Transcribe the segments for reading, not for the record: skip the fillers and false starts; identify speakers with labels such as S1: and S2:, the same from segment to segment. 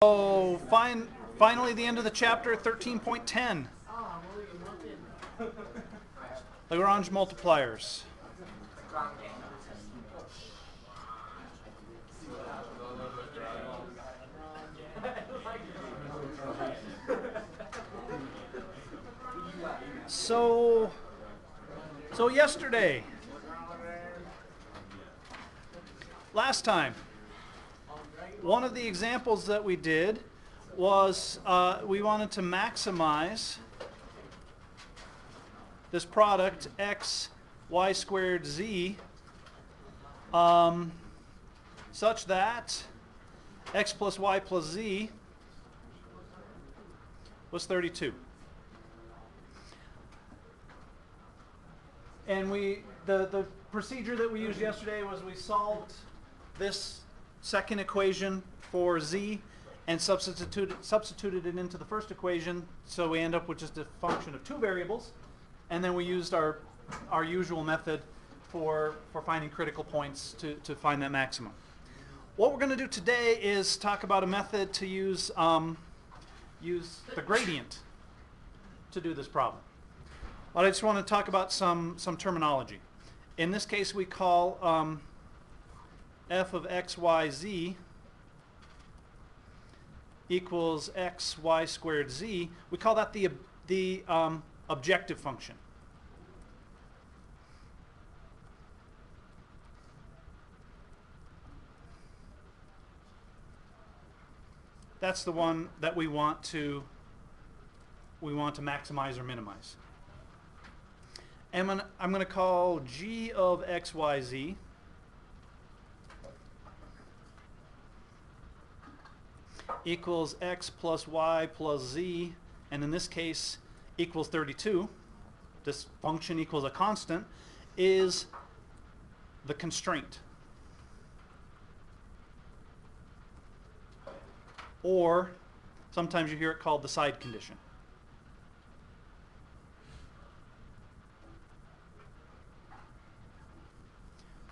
S1: So finally the end of the chapter, 13.10. Lagrange multipliers. So yesterday, last time, one of the examples that we did was we wanted to maximize this product x y squared z such that x plus y plus z was 32. And the procedure that we used yesterday was we solved this second equation for z and substituted it into the first equation, so we end up with just a function of two variables, and then we used our usual method for finding critical points to find that maximum. What we're going to do today is talk about a method to use the gradient to do this problem. But I just want to talk about some terminology. In this case, we call f of x, y, z equals x, y squared z. We call that the objective function. That's the one that we want to maximize or minimize. And I'm going to call g of x, y, z equals x plus y plus z, and in this case equals 32. This function equals a constant, is the constraint. Or sometimes you hear it called the side condition.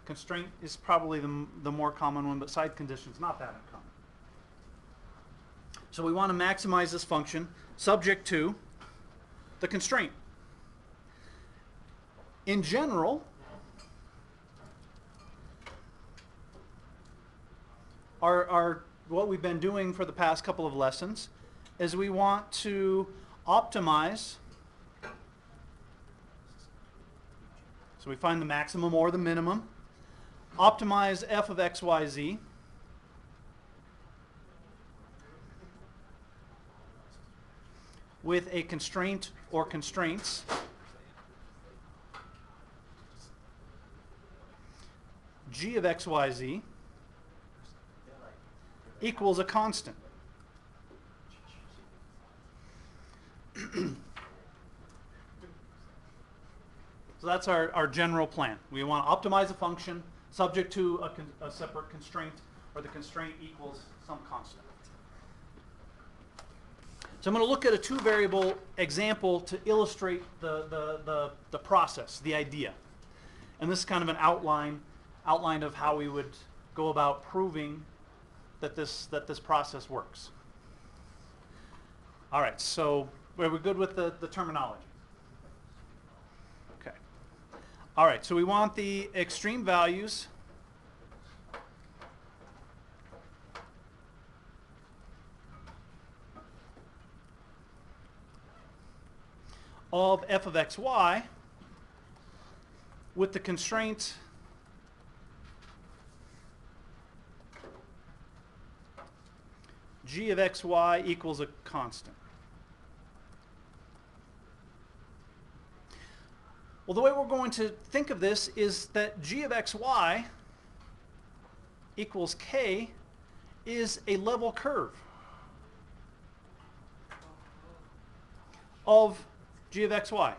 S1: Constraint is probably the more common one, but side condition is not that uncommon. So we want to maximize this function subject to the constraint. In general, what we've been doing for the past couple of lessons is we want to optimize. So we find the maximum or the minimum. Optimize f of x, y, z with a constraint or constraints g of x, y, z equals a constant. So that's our general plan. We want to optimize a function subject to a separate constraint, or the constraint equals some constant. So I'm going to look at a two-variable example to illustrate the process, the idea. And this is kind of an outline of how we would go about proving that this process works. All right, so are we good with the terminology? Okay. All right, so we want the extreme values of f of x, y with the constraint g of x, y equals a constant. Well, the way we're going to think of this is that g of x, y equals k is a level curve of g of x, y.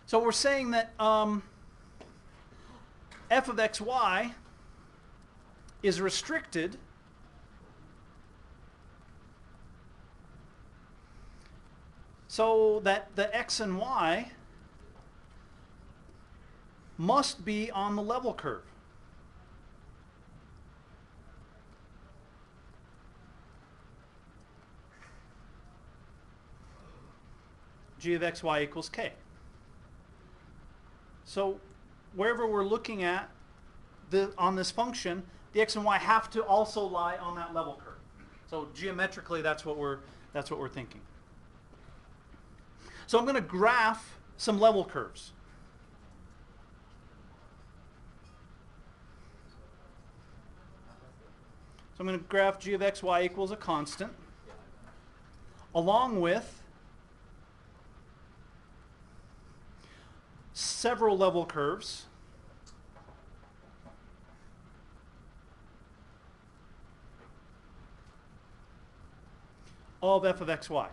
S1: So we're saying that f of x, y is restricted so that the x and y must be on the level curve. g of xy equals k. So wherever we're looking at on this function, the x and y have to also lie on that level curve. So geometrically, that's what we're thinking. So I'm going to graph some level curves. So I'm going to graph g of xy equals a constant, along with several level curves of f of xy.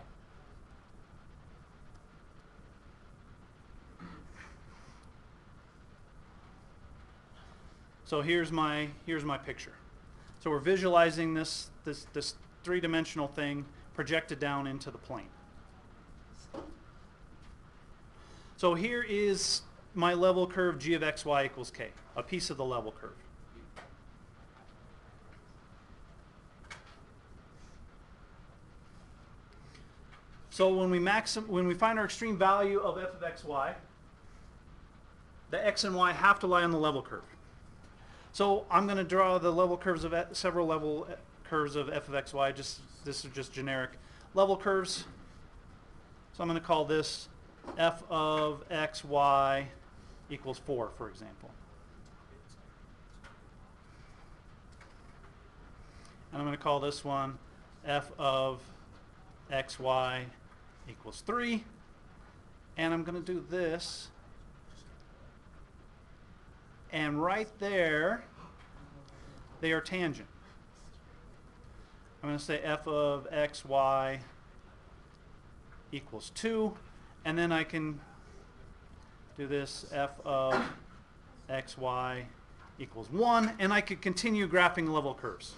S1: So here's my picture. So we're visualizing this three-dimensional thing projected down into the plane. So here is my level curve g of xy equals k, a piece of the level curve. So when we find our extreme value of f of xy, the x and y have to lie on the level curve. So I'm going to draw the level curves of several level curves of f of xy. This is just generic level curves. So I'm going to call this f of xy equals 4, for example. And I'm going to call this one f of xy equals 3. And I'm going to do this. And right there, they are tangent. I'm going to say f of xy equals 2. And then I can do this f of xy equals 1. And I could continue graphing level curves.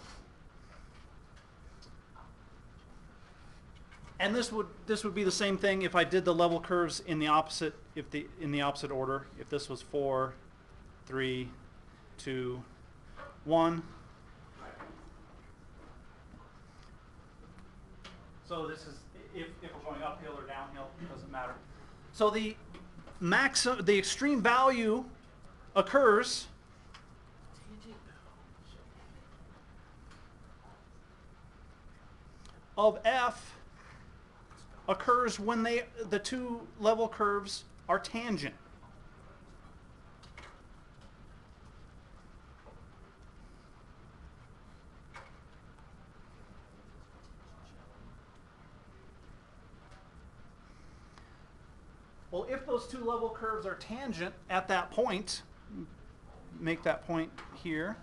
S1: And this would be the same thing if I did the level curves in the opposite order. If this was 4, 3, 2, 1. So this is if we're going uphill or downhill, it doesn't matter. So the extreme value occurs of f occurs when the two level curves are tangent. Well, if those two level curves are tangent at that point, make that point here,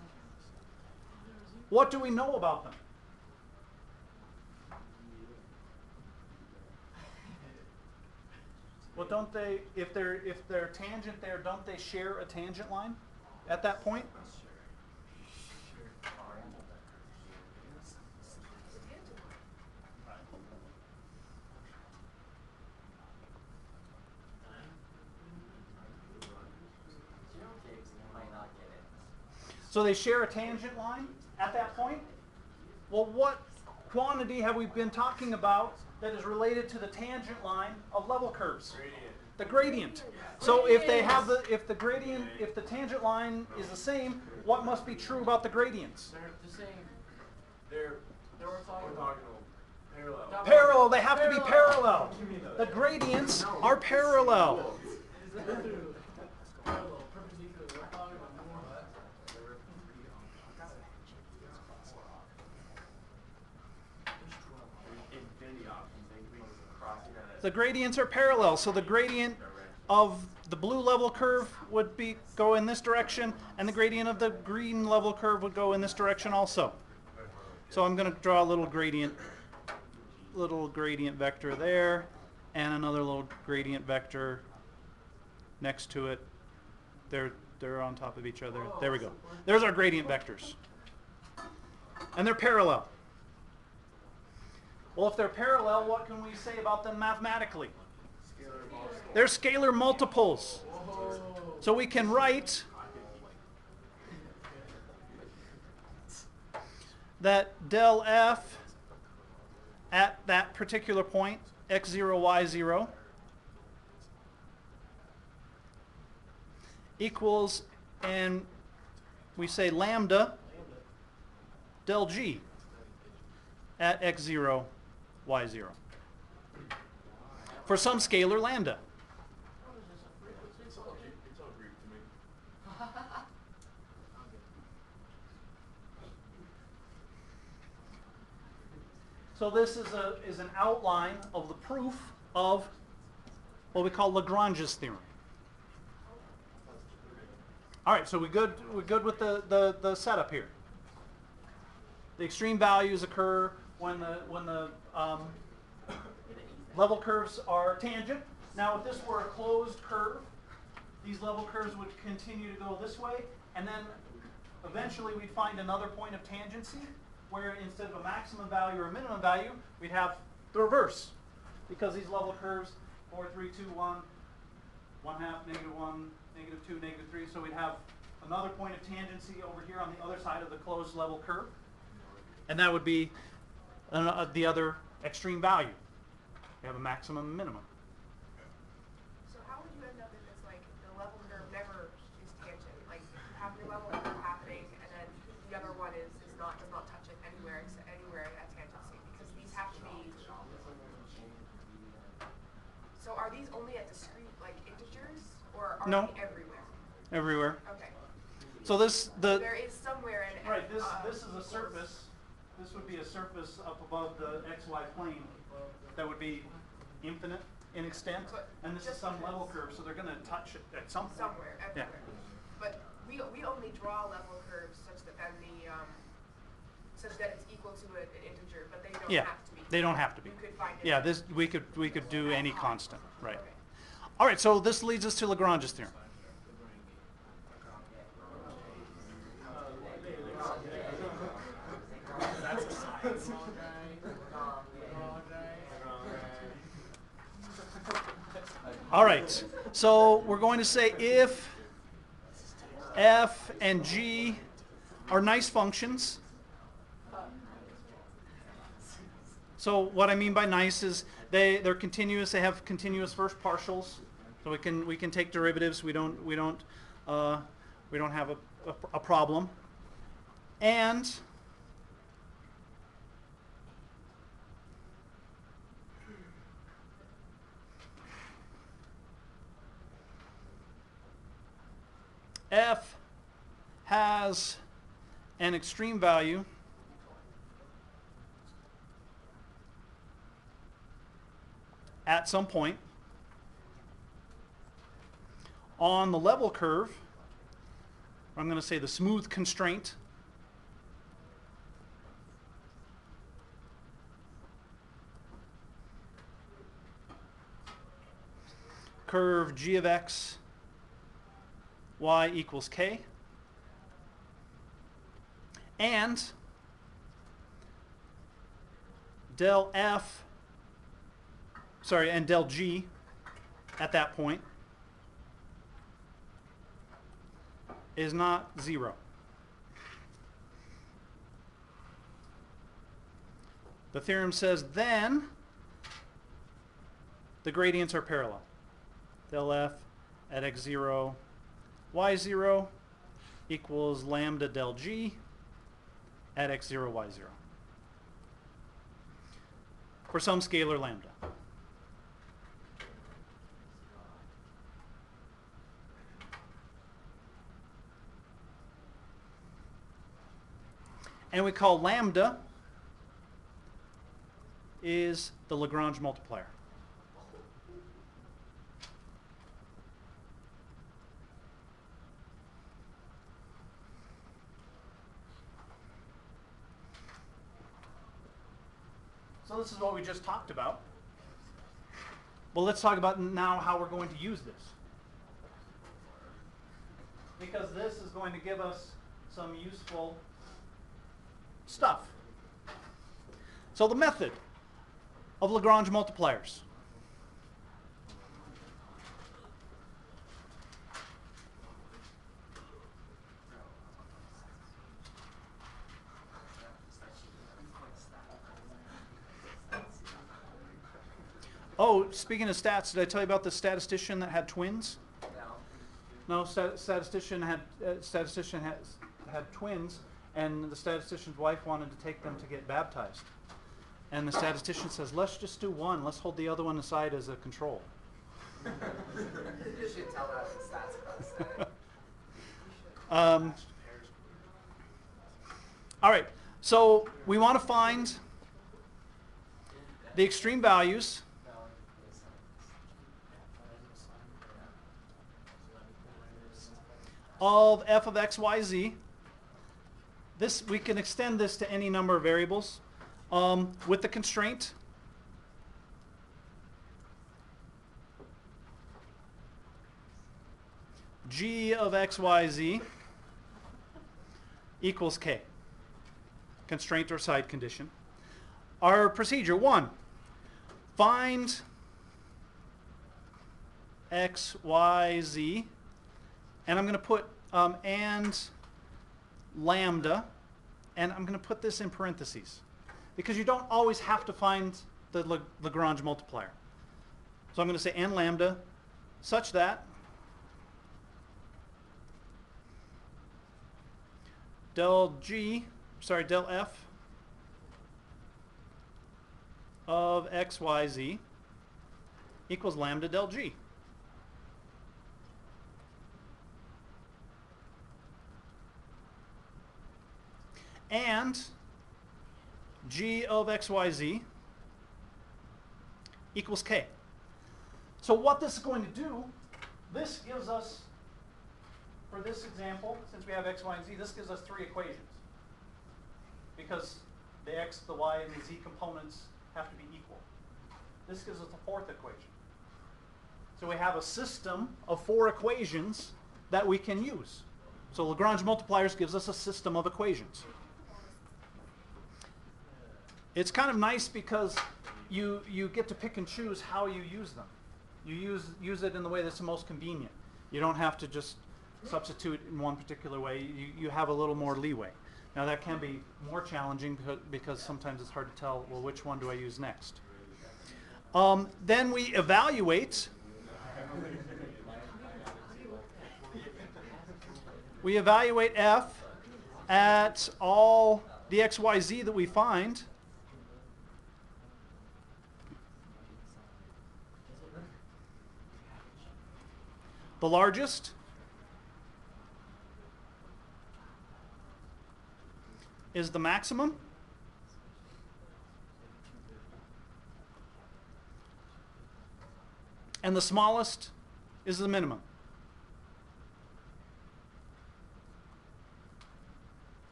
S1: what do we know about them? Well, don't they, if they're tangent there, don't they share a tangent line at that point? So they share a tangent line at that point? Well, what quantity have we been talking about that is related to the tangent line of level curves? Gradient. The gradient. So if they have if the tangent line is the same, what must be true about the gradients?
S2: They're the same. They're orthogonal. Parallel.
S1: Parallel. They have to be parallel. The gradients are parallel. The gradients are parallel, so the gradient of the blue level curve would go in this direction, and the gradient of the green level curve would go in this direction also. So I'm going to draw a little gradient vector there, and another little gradient vector next to it. They're on top of each other. There we go. There's our gradient vectors, and they're parallel. Well, if they're parallel, what can we say about them mathematically? They're scalar multiples. So we can write that del f at that particular point, x0, y0, equals, and we say lambda del G at x0, y0. For some scalar lambda.
S2: It's all Greek to me.
S1: So this is an outline of the proof of what we call Lagrange's theorem. All right, so we're good with the setup here. The extreme values occur when the level curves are tangent. Now, if this were a closed curve, these level curves would continue to go this way, and then eventually we'd find another point of tangency, where instead of a maximum value or a minimum value, we'd have the reverse, because these level curves 4, 3, 2, 1, 1/2, -1, -2, -3. So we'd have another point of tangency over here on the other side of the closed level curve. And that would be the other extreme value. We have a maximum and minimum.
S3: So how would you end up if it's like the level curve never is tangent? Like you have your level curve happening and then the other one does not touch it anywhere at tangency, because these have to be. So are these only at discrete like integers, or are
S1: No.
S3: they everywhere?
S1: Everywhere.
S3: Okay.
S1: So
S3: There is somewhere in.
S1: right, this is a surface. This would be a surface up above the xy plane that would be infinite in extent,
S3: But
S1: and this is
S3: just
S1: some
S3: because-
S1: level curve, so they're going to touch it at some point.
S3: Somewhere,
S1: Yeah.
S3: everywhere. But we only draw level curves such that then such that it's equal to an integer, but they don't
S1: Yeah,
S3: have to be.
S1: they don't have to be.
S3: You could find it.
S1: Yeah, we could do any constant, right?
S3: Okay.
S1: All right, so this leads us to Lagrange's theorem. All right, so we're going to say if f and g are nice functions. So what I mean by nice is they're continuous. They have continuous first partials, so we can take derivatives. We don't have a problem. And f has an extreme value at some point on the level curve. I'm going to say the smooth constraint curve g of x y equals k, and del g at that point is not 0. The theorem says then the gradients are parallel. Del f at x0, y0 equals lambda del g at x0, y0 for some scalar lambda. And we call lambda is the Lagrange multiplier. So this is what we just talked about. Well, let's talk about now how we're going to use this. Because this is going to give us some useful stuff. So the method of Lagrange multipliers. Oh, speaking of stats, did I tell you about the statistician that had twins? No, statistician had twins, and the statistician's wife wanted to take them to get baptized. And the statistician says, let's just do one. Let's hold the other one aside as a control.
S4: You should tell that in stats class.
S1: All right, so we want to find the extreme values of f of x, y, z. This, we can extend this to any number of variables with the constraint g of x, y, z equals k. Constraint or side condition. Our procedure, 1, find x, y, z, and I'm going to put and lambda, and I'm going to put this in parentheses because you don't always have to find the Lagrange multiplier. So I'm going to say and lambda such that del f of x, y, z equals lambda del g. And g of x, y, z equals k. So what this is going to do, this gives us, for this example, since we have x, y, and z, this gives us 3 equations. Because the x, the y, and the z components have to be equal. This gives us the 4th equation. So we have a system of 4 equations that we can use. So Lagrange multipliers gives us a system of equations. It's kind of nice because you get to pick and choose how you use them. You use it in the way that's the most convenient. You don't have to just substitute in one particular way. You have a little more leeway. Now that can be more challenging because sometimes it's hard to tell, well, which one do I use next? Then we evaluate. We evaluate f at all the x, y, z that we find. The largest is the maximum. And the smallest is the minimum.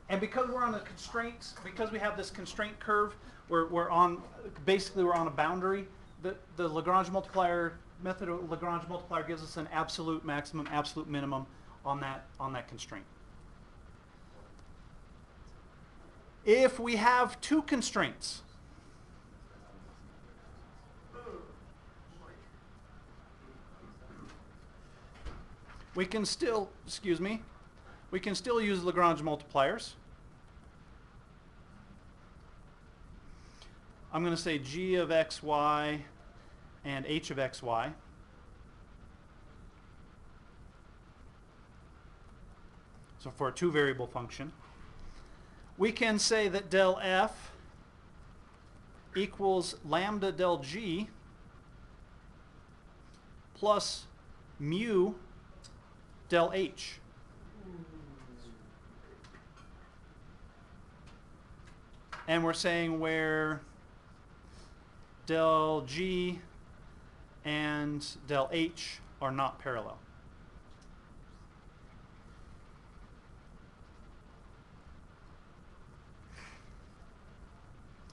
S1: And because we're on a constraint, because we have this constraint curve, we're on a boundary. The Lagrange multiplier method of Lagrange multiplier gives us an absolute maximum, absolute minimum on that constraint. If we have 2 constraints, we can still, we can still use Lagrange multipliers. I'm going to say g of x, y, and h of x, y. So for a 2-variable function, we can say that del f equals lambda del g plus mu del h. And we're saying where del g and del h are not parallel.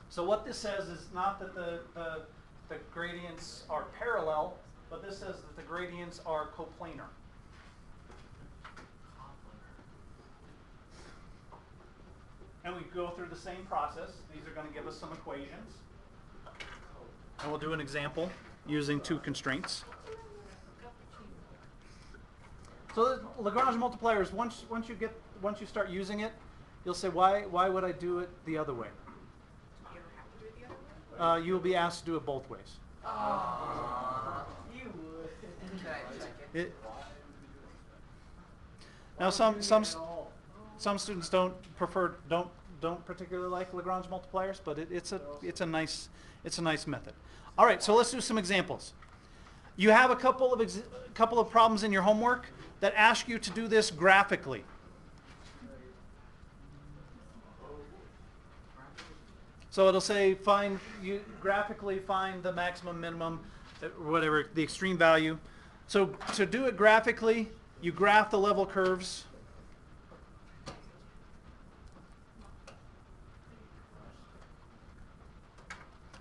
S1: So what this says is not that the gradients are parallel, but this says that the gradients are coplanar. And we go through the same process. These are going to give us some equations. And we'll do an example using 2 constraints. So the Lagrange multipliers, once you start using it, you'll say, why would I do it the other way?
S3: You don't have to do it the other way?
S1: You'll be asked to do it both ways.
S4: You would. Can I check it?
S1: Now some students don't particularly like Lagrange multipliers, but it's a nice method. All right, so let's do some examples. You have a couple of problems in your homework that ask you to do this graphically. So it'll say graphically find the maximum, minimum, whatever, the extreme value. So to do it graphically, you graph the level curves.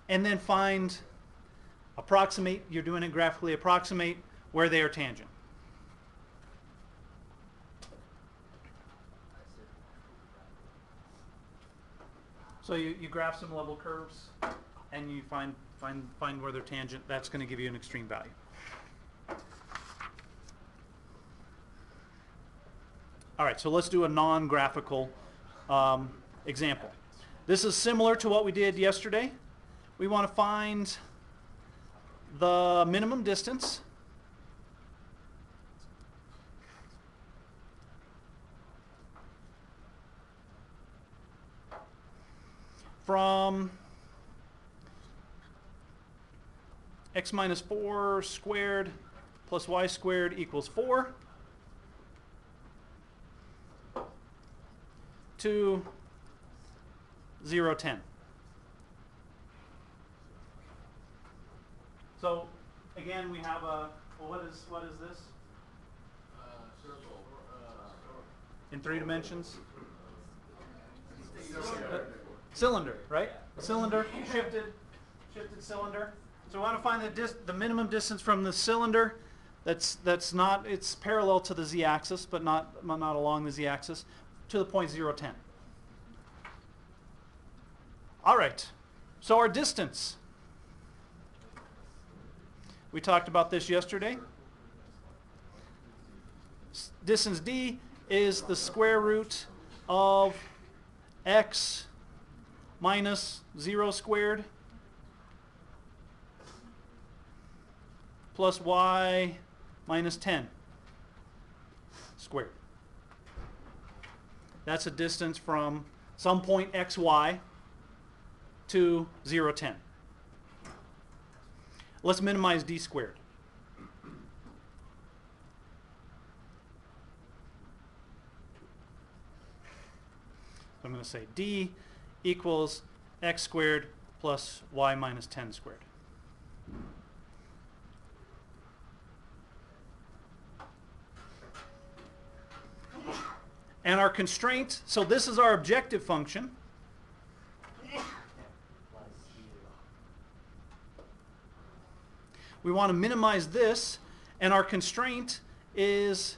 S1: And then approximate, you're doing it graphically, approximate where they are tangent. So you graph some level curves and you find where they're tangent. That's going to give you an extreme value. All right, so let's do a non-graphical example. This is similar to what we did yesterday. We want to find the minimum distance from x minus 4 squared plus y squared equals 4 to 0, 10. So again, we have what is this?
S2: Circle.
S1: In 3 dimensions? Cylinder, right? Cylinder, shifted cylinder. So we want to find the minimum distance from the cylinder that's not, it's parallel to the z-axis, but not along the z-axis, to the point 0, 10. All right, so our distance. We talked about this yesterday. Distance d is the square root of x minus 0 squared plus y minus 10 squared. That's a distance from some point xy to 0, 10. Let's minimize d squared. So I'm going to say d equals x squared plus y minus 10 squared. And our constraint, so this is our objective function. We want to minimize this, and our constraint is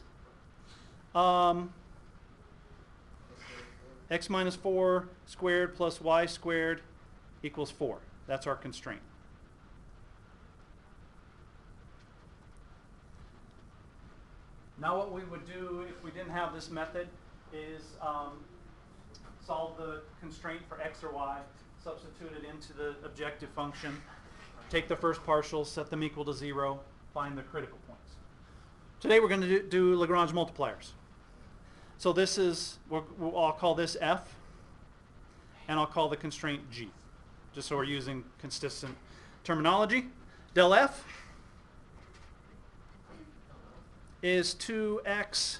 S1: x minus 4 squared plus y squared equals 4. That's our constraint. Now what we would do if we didn't have this method is solve the constraint for x or y, substitute it into the objective function, take the first partials, set them equal to 0, find the critical points. Today we're going to do Lagrange multipliers. So this is, I'll call this f, and I'll call the constraint g, just so we're using consistent terminology. Del f is 2x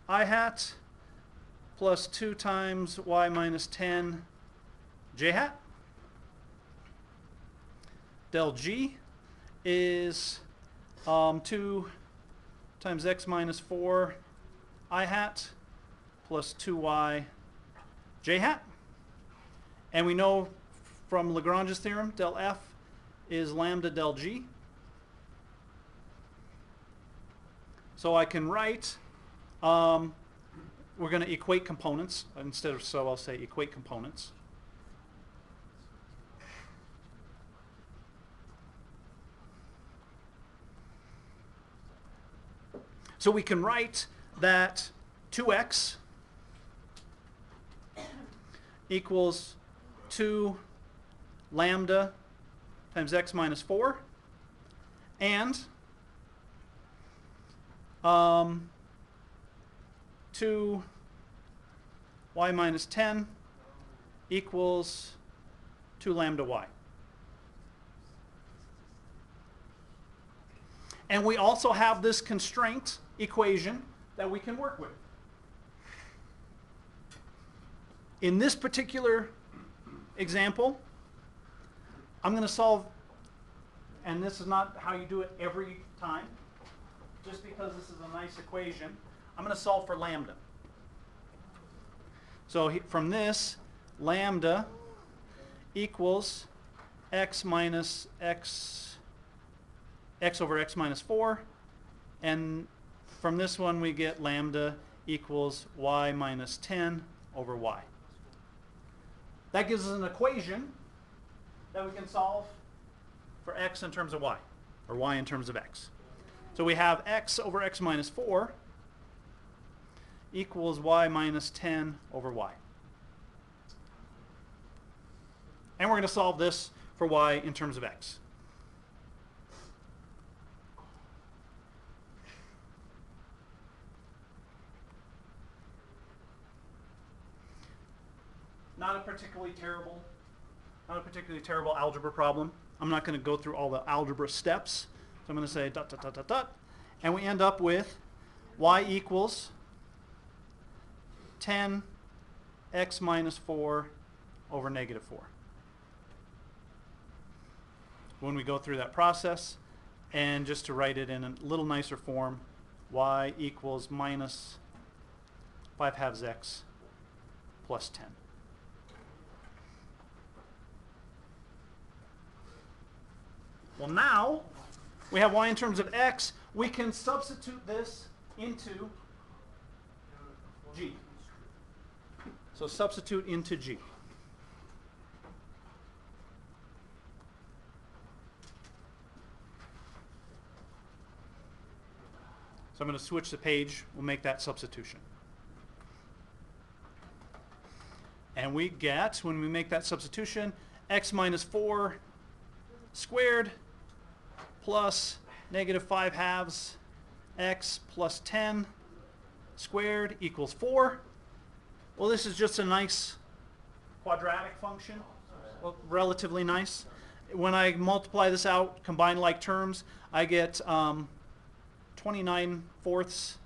S1: I hat plus 2 times y minus 10 j hat. Del g is 2 times x minus 4 I hat plus 2y j hat. And we know from Lagrange's theorem, del f is lambda del g. So I can write, we're going to equate components. Instead of so, I'll say equate components. So we can write that 2x equals 2 lambda times x minus 4 and 2 y minus 10 equals 2 lambda y. And we also have this constraint equation that we can work with. In this particular example, I'm going to solve, and this is not how you do it every time, just because this is a nice equation, I'm going to solve for lambda. So from this, lambda equals x minus x over x minus 4, and from this one we get lambda equals y minus 10 over y. That gives us an equation that we can solve for x in terms of y, or y in terms of x. So we have x over x minus 4 equals y minus 10 over y. And we're going to solve this for y in terms of x. Not a particularly terrible algebra problem. I'm not going to go through all the algebra steps. So I'm going to say dot, dot, dot, dot, dot. And we end up with y equals 10 x minus 4 over negative 4. When we go through that process, and just to write it in a little nicer form, y equals minus 5/2 x plus 10. Well, now we have y in terms of x. We can substitute this into g. So substitute into g. So I'm going to switch the page. We'll make that substitution. And we get, when we make that substitution, x minus 4 squared plus negative 5/2 x plus 10 squared equals 4. Well, this is just a nice quadratic function, well, relatively nice. When I multiply this out, combine like terms, I get 29/4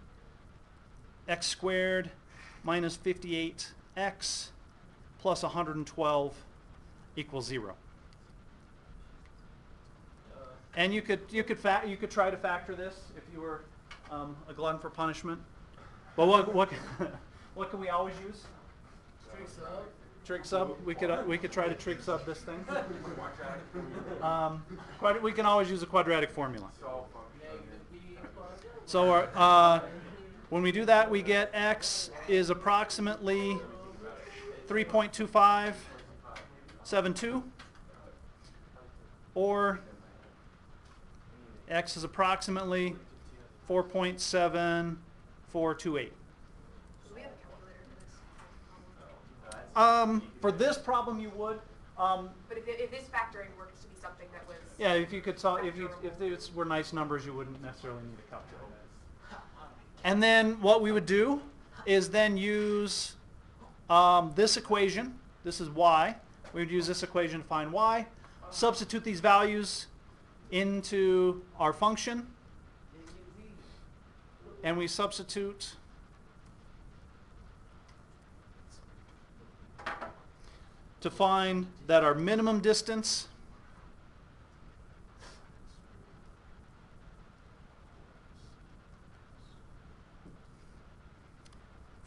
S1: x squared minus 58x plus 112 equals 0. And you could try to factor this if you were a glutton for punishment. But what can we always use?
S2: Trig sub.
S1: Trig sub. We could try to trig sub this thing. We can always use a quadratic formula. So when we do that, we get x is approximately 3.2572, or x is approximately 4.7428.
S3: Do we have a calculator for this?
S1: For this problem, you would.
S3: But if this factoring were to be something that was...
S1: Yeah, if you could solve, if these were nice numbers, you wouldn't necessarily need a calculator. And then what we would do is then use this equation. This is y. We would use this equation to find y. Substitute these values into our function, and we substitute to find that our minimum distance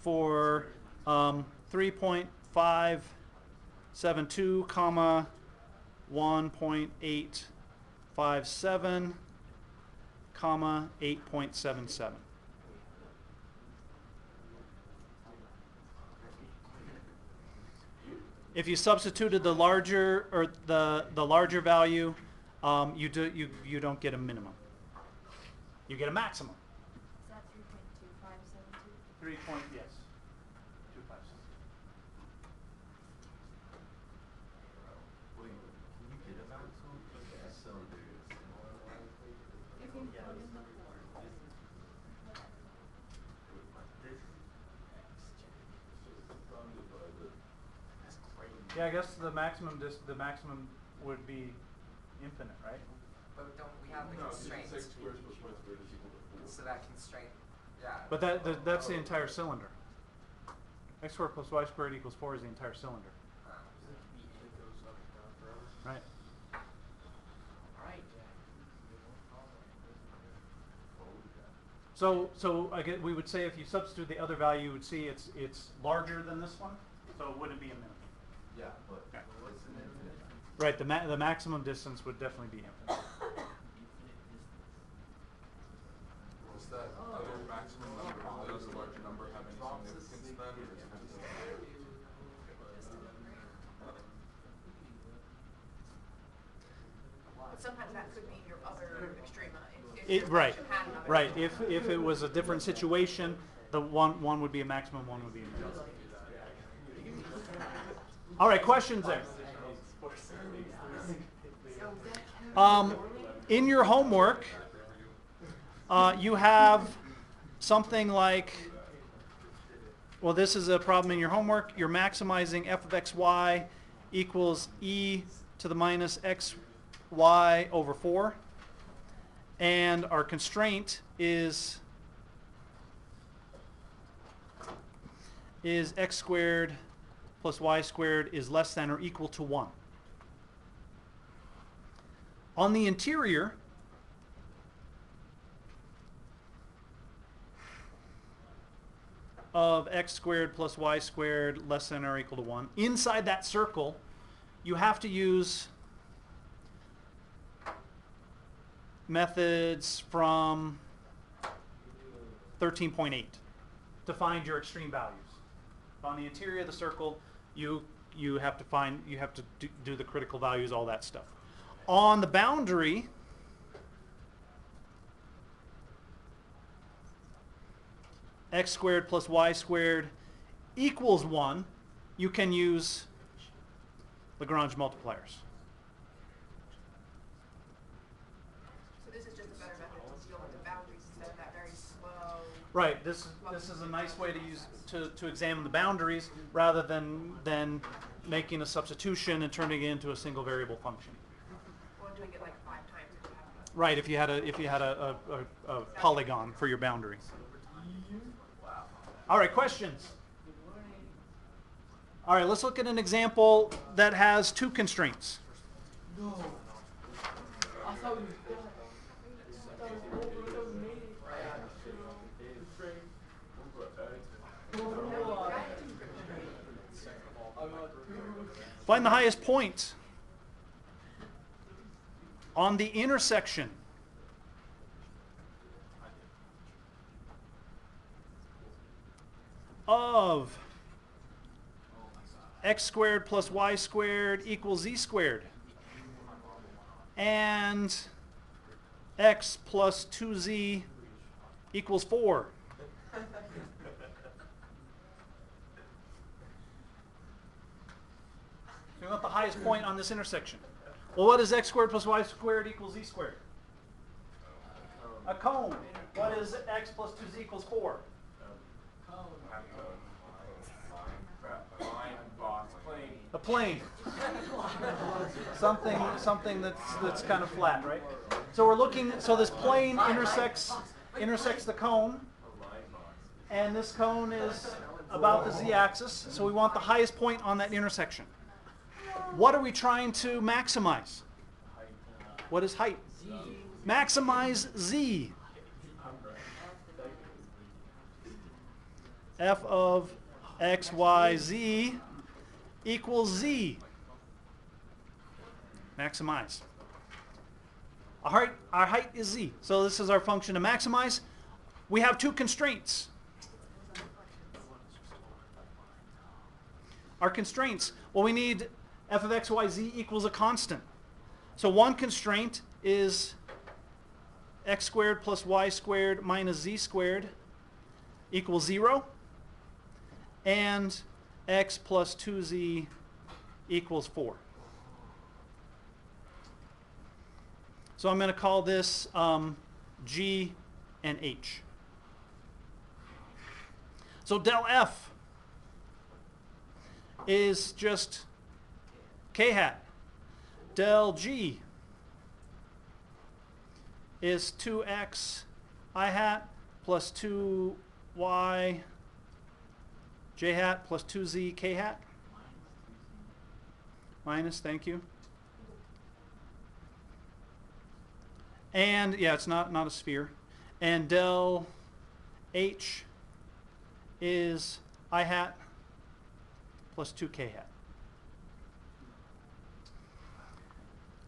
S1: for 3.572 comma 1.857 comma 8.77. If you substituted the larger or the larger value, you don't get a minimum. You get a maximum.
S5: Is that 3.2572?
S1: 3 point, yes. 257. Yeah, I guess the maximum would be infinite, right?
S4: But don't we have the
S2: No, because
S4: constraints?
S2: x squared plus y squared is equal to 4.
S4: So that constraint, yeah.
S1: But that's the entire cylinder. X squared plus y squared equals 4 is the entire cylinder.
S2: It goes up and down forever.
S1: Right. So again, we would say if you substitute the other value, you would see it's larger than this one, so it wouldn't be a minimum.
S2: Yeah, but
S1: Okay.
S2: it's an infinite.
S1: Right. The maximum distance would definitely be infinite.
S6: Does that other maximum number, the other larger number, have any significance then, or is it just
S3: But sometimes that could be your other extrema. If your
S1: Right.
S3: function had another
S1: Right.
S3: extrema.
S1: If it was a different situation, the one would be a maximum, one would be a minimum. All right. Questions there? In your homework, you have something like, well, this is a problem in your homework. You're maximizing f of xy equals e to the minus xy over 4. And our constraint is x squared plus y squared is less than or equal to 1. On the interior, of x squared plus y squared less than or equal to 1, inside that circle, you have to use methods from 13.8 to find your extreme values. On the interior of the circle, you have to do the critical values, all that stuff. On the boundary, x squared plus y squared equals 1, you can use Lagrange multipliers.
S3: So this is just a better method to deal with the boundaries instead of that very slow.
S1: Right. This is a nice way to use to examine the boundaries rather than making a substitution and turning it into a single variable function.
S3: Or doing it like 5 times if you have to.
S1: Right. If you had a polygon for your boundary. All right. Questions. All right. Let's look at an example that has 2 constraints. Find the highest point on the intersection of x squared plus y squared equals z squared and x plus 2z equals 4. We want the highest point on this intersection. Well, what is x squared plus y squared equals z squared? A cone. What is x plus 2z equals 4? A plane. Something that's kind of flat, right? So we're looking. So this plane intersects the cone, and this cone is about the z-axis. So we want the highest point on that intersection. What are we trying to maximize? What is height? Maximize z. F of x, y, z equals z. Maximize. Our height is z. So this is our function to maximize. We have 2 constraints. Our constraints, well, we need f of x, y, z equals a constant. So one constraint is x squared plus y squared minus z squared equals 0. And x plus 2z equals 4. So I'm going to call this G and H. So del F is just k hat. Del G is 2x I hat plus 2y j hat plus 2z k hat. Minus, thank you. And yeah, it's not a sphere. And del H is I hat plus 2k hat.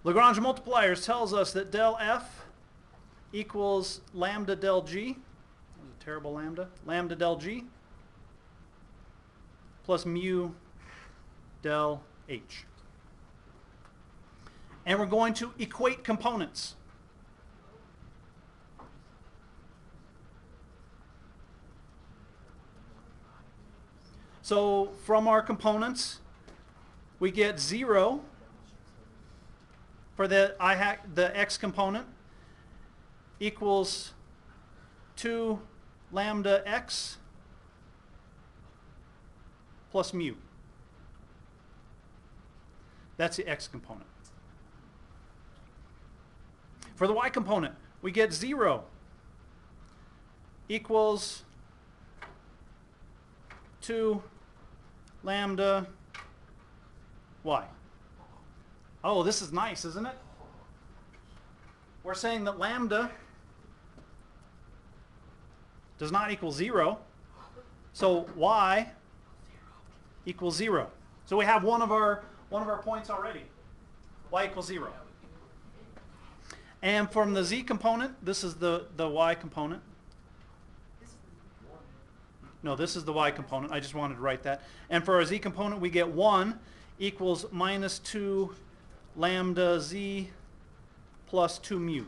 S1: Lagrange multipliers tells us that del F equals lambda del G. That was a terrible lambda. Lambda del G plus mu del H. And we're going to equate components. So from our components, we get 0 for the x component equals 2 lambda x plus mu. That's the x component. For the y component, we get 0 equals 2 lambda y. Oh, this is nice, isn't it? We're saying that lambda does not equal 0, so y equals 0. So we have one of our points already. Y equals 0. And from the z component, this is the y component. No, this is the y component. I just wanted to write that. And for our z component, we get 1 equals minus 2 lambda z plus 2 mu.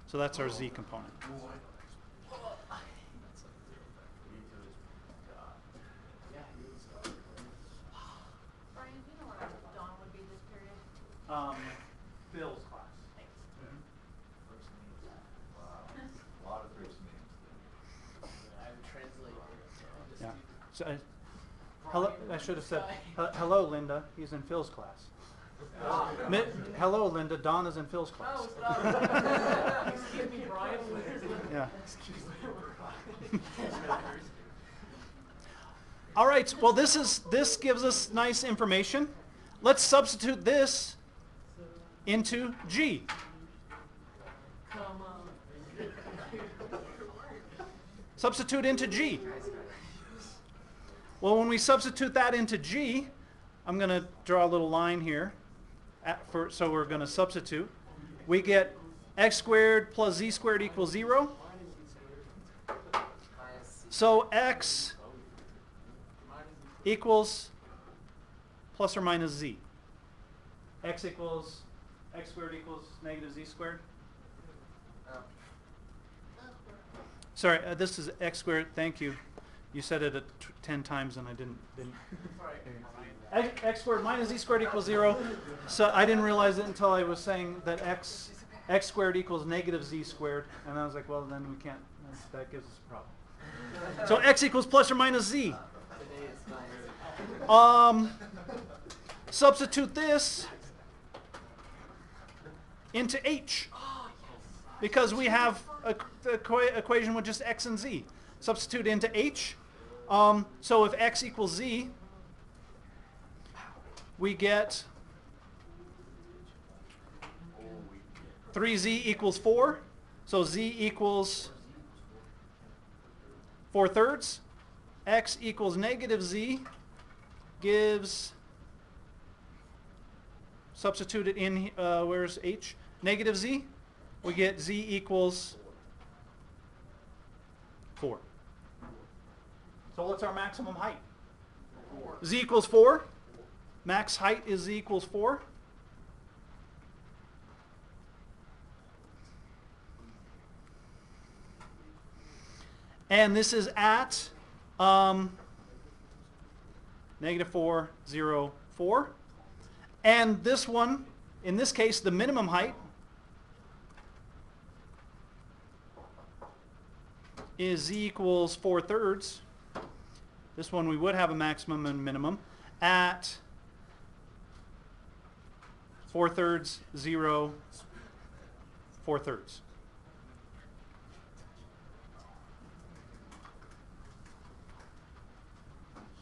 S1: So that's our z component.
S5: Brian, do you know what dawn would be this period?
S1: Bill's class.
S2: A lot of first names.
S4: I would translate.
S1: Yeah. So, hello, I should have said, hello, Linda. He's in Phil's class. Hello, Linda. Don is in Phil's class.
S4: Oh, stop. Excuse me, Brian.
S1: Yeah.
S4: Excuse me.
S1: All right. Well, this gives us nice information. Let's substitute this into G.
S4: Come on.
S1: Substitute into G. Well, when we substitute that into G, I'm going to draw a little line here. So we're going to substitute. We get x squared plus z squared equals 0. So x equals plus or minus z. X squared equals negative z squared. Sorry, this is x squared. Thank you. You said it 10 times and I didn't. X squared minus z squared equals 0. So I didn't realize it until I was saying that x squared equals negative z squared, and I was like, well, then we can't. That gives us a problem. So x equals plus or minus z. Substitute this into h, because we have the equation with just x and z. Substitute into h. So if x equals z, we get 3z equals 4. So z equals 4/3. X equals negative z gives, substitute it in, where's h? Negative z. We get z equals 4. So what's our maximum height? 4. Z equals 4. Max height is z equals 4. And this is at negative 4, 0, 4. And this one, in this case, the minimum height is z equals 4/3. This one we would have a maximum and minimum at 4/3, 0, 4/3.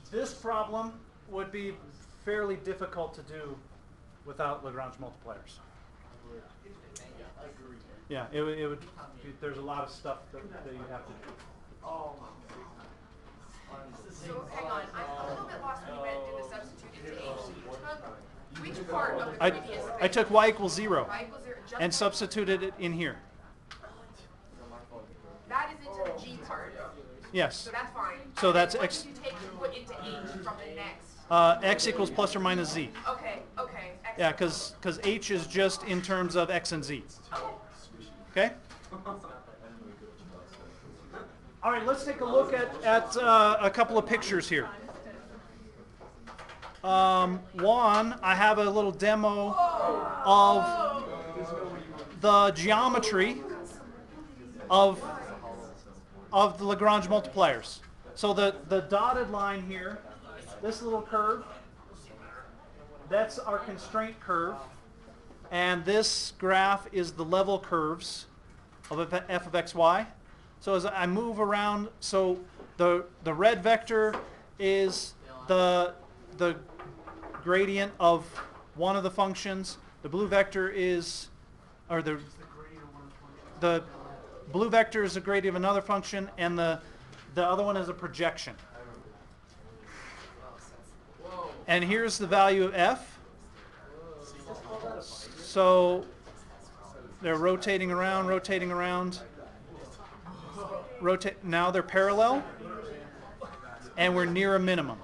S1: This problem would be fairly difficult to do without Lagrange multipliers. Yeah, it would there's a lot of stuff that you have to do.
S3: So hang on, I'm a little bit lost when you went and did the substitute into H. So you took which part of the previous
S1: I took y equals 0
S3: y equals 0 just
S1: and substituted it in here.
S3: that is into the G part.
S1: Yes.
S3: So that's fine.
S1: So
S3: And then
S1: that's
S3: what
S1: x.
S3: did you take to put into H from the next?
S1: X equals plus or minus z.
S3: Okay. X
S1: Yeah, because H is just in terms of x and z. Okay? All right, let's take a look at a couple of pictures here. One, I have a little demo of the geometry of the Lagrange multipliers. So the dotted line here, this little curve, that's our constraint curve. And this graph is the level curves of f of xy. So as I move around, so the red vector is the gradient of one of the functions. The blue vector is, or the blue vector is the gradient of another function, and the other one is a projection. And here's the value of f. So they're rotating around, rotating around. Now they're parallel, and we're near a minimum.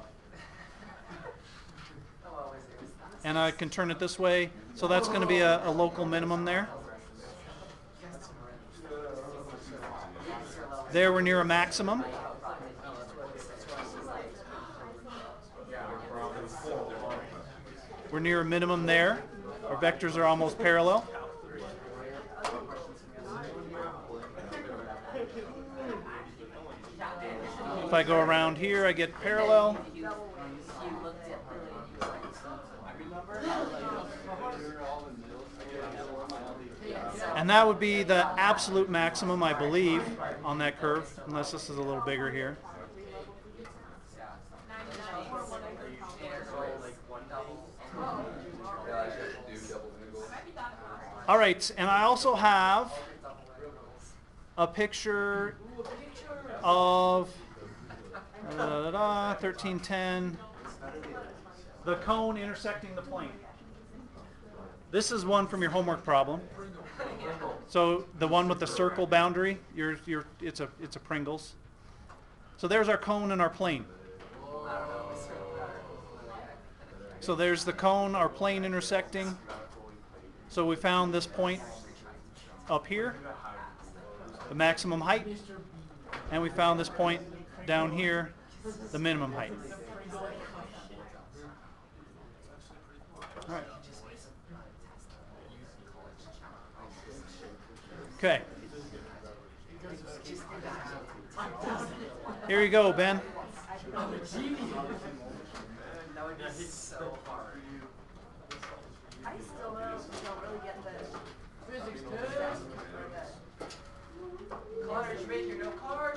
S1: And I can turn it this way, so that's going to be a local minimum there. There we're near a maximum. We're near a minimum there. Our vectors are almost parallel. If I go around here, I get parallel. And that would be the absolute maximum, I believe, on that curve, unless this is a little bigger here. All right, and I also have a picture of 1310, the cone intersecting the plane. This is one from your homework problem. So the one with the circle boundary, it's a Pringles. So there's our cone and our plane. So there's the cone, our plane intersecting. So we found this point up here, the maximum height, and we found this point down here, the minimum height. All right. Okay. Here you go, Ben.
S4: That would be so hard.
S5: I still don't really get the physics test.
S4: Connor, did you make your note card?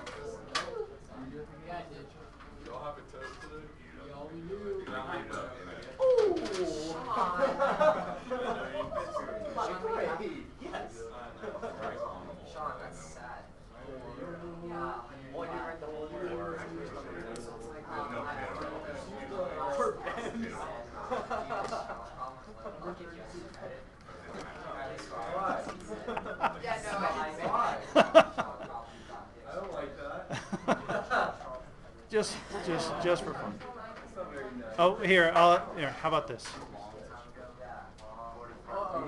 S2: Yeah, I did.
S6: Y'all have a test today?
S2: Yeah, all we do.
S4: Sean, that's sad. Yeah. Well, you read the whole word.
S1: For Ben.
S3: Yeah, no, I didn't say
S4: Why?
S6: I don't like that.
S1: Just for fun. Oh, here, how about this?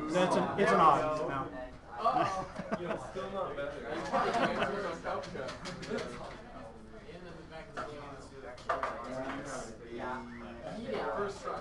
S1: It's an odd now.
S6: Still not bad.
S2: And then the back of the game.
S4: Yeah.
S6: First try.